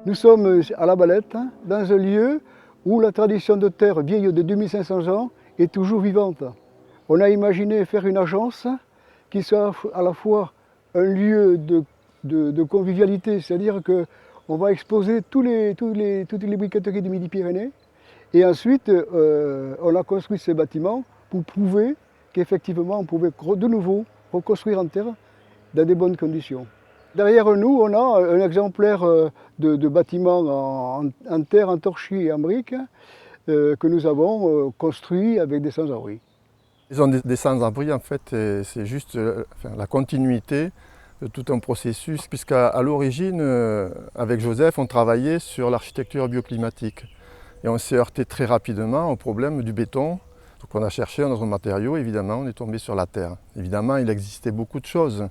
Nous sommes à La Balette, dans un lieu où la tradition de terre vieille de 2500 ans est toujours vivante. On a imaginé faire une agence qui soit à la fois un lieu de convivialité, c'est-à-dire qu'on va exposer toutes les briqueteries des Midi-Pyrénées. Et ensuite, on a construit ces bâtiments pour prouver qu'effectivement, on pouvait de nouveau reconstruire en terre dans des bonnes conditions. Derrière nous, on a un exemplaire de bâtiment en terre, en torchis et en briques que nous avons construit avec des sans-abri. Ils ont des sans-abri, en fait, c'est juste la continuité de tout un processus, puisqu'à l'origine, avec Joseph, on travaillait sur l'architecture bioclimatique. Et on s'est heurté très rapidement au problème du béton. Donc on a cherché dans un matériau, évidemment, on est tombé sur la terre. Évidemment, il existait beaucoup de choses.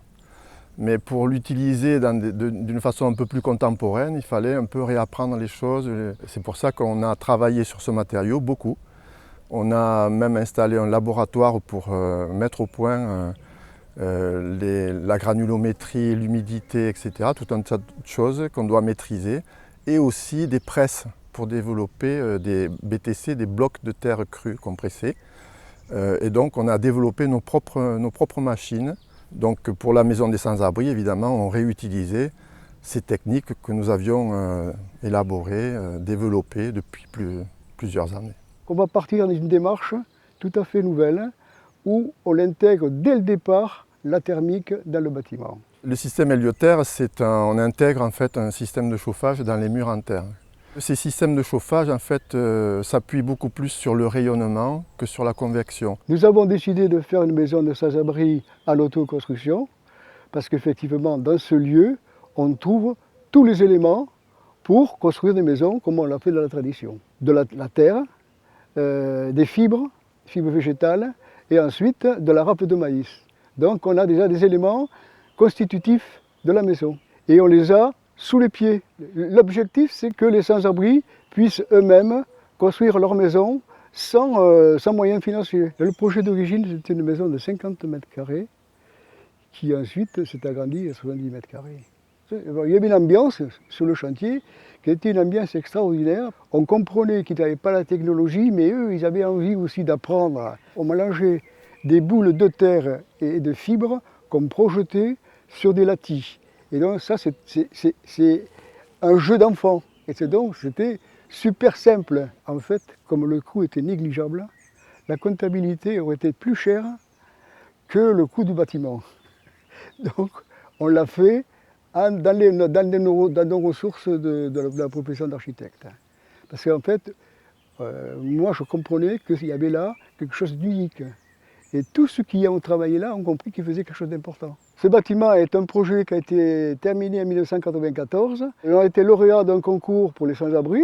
Mais pour l'utiliser d'une façon un peu plus contemporaine, il fallait un peu réapprendre les choses. C'est pour ça qu'on a travaillé sur ce matériau beaucoup. On a même installé un laboratoire pour mettre au point la granulométrie, l'humidité, etc. Tout un tas de choses qu'on doit maîtriser. Et aussi des presses pour développer des BTC, des blocs de terre crus compressés. Et donc on a développé nos propres machines. Donc pour la maison des sans-abri, évidemment, on réutilisait ces techniques que nous avions élaborées, développées depuis plusieurs années. On va partir dans une démarche tout à fait nouvelle où on intègre dès le départ la thermique dans le bâtiment. Le système héliotherme, on intègre en fait un système de chauffage dans les murs en terre. Ces systèmes de chauffage en fait, s'appuient beaucoup plus sur le rayonnement que sur la convection. Nous avons décidé de faire une maison de sans-abri à l'autoconstruction parce qu'effectivement dans ce lieu on trouve tous les éléments pour construire des maisons comme on l'a fait dans la tradition. De la terre, des fibres végétales et ensuite de la râpe de maïs. Donc on a déjà des éléments constitutifs de la maison et on les a sous les pieds. L'objectif, c'est que les sans-abri puissent eux-mêmes construire leur maison sans moyens financiers. Le projet d'origine, c'était une maison de 50 mètres carrés qui ensuite s'est agrandie à 70 mètres carrés. Il y avait une ambiance sur le chantier qui était une ambiance extraordinaire. On comprenait qu'ils n'avaient pas la technologie, mais eux, ils avaient envie aussi d'apprendre. On mélangeait des boules de terre et de fibres qu'on projetait sur des lattis. Et donc ça, c'est un jeu d'enfant. Et donc c'était super simple. En fait, comme le coût était négligeable, la comptabilité aurait été plus chère que le coût du bâtiment. Donc on l'a fait dans nos ressources de la profession d'architecte. Parce qu'en fait, moi je comprenais qu'il y avait là quelque chose d'unique. Et tous ceux qui ont travaillé là ont compris qu'ils faisaient quelque chose d'important. Ce bâtiment est un projet qui a été terminé en 1994. On a été lauréat d'un concours pour les sans-abri,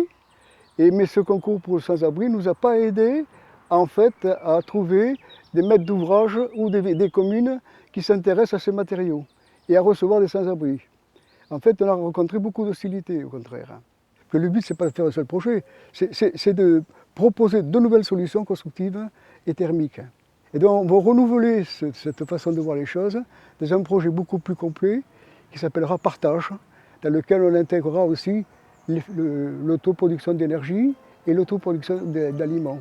mais ce concours pour les sans-abri ne nous a pas aidé en fait, à trouver des maîtres d'ouvrage ou des communes qui s'intéressent à ces matériaux et à recevoir des sans-abri. En fait, on a rencontré beaucoup d'hostilité, au contraire. Que le but, ce n'est pas de faire un seul projet, c'est de proposer de nouvelles solutions constructives et thermiques. Et donc on va renouveler cette façon de voir les choses dans un projet beaucoup plus complet qui s'appellera Partage, dans lequel on intégrera aussi l'autoproduction d'énergie et l'autoproduction d'aliments.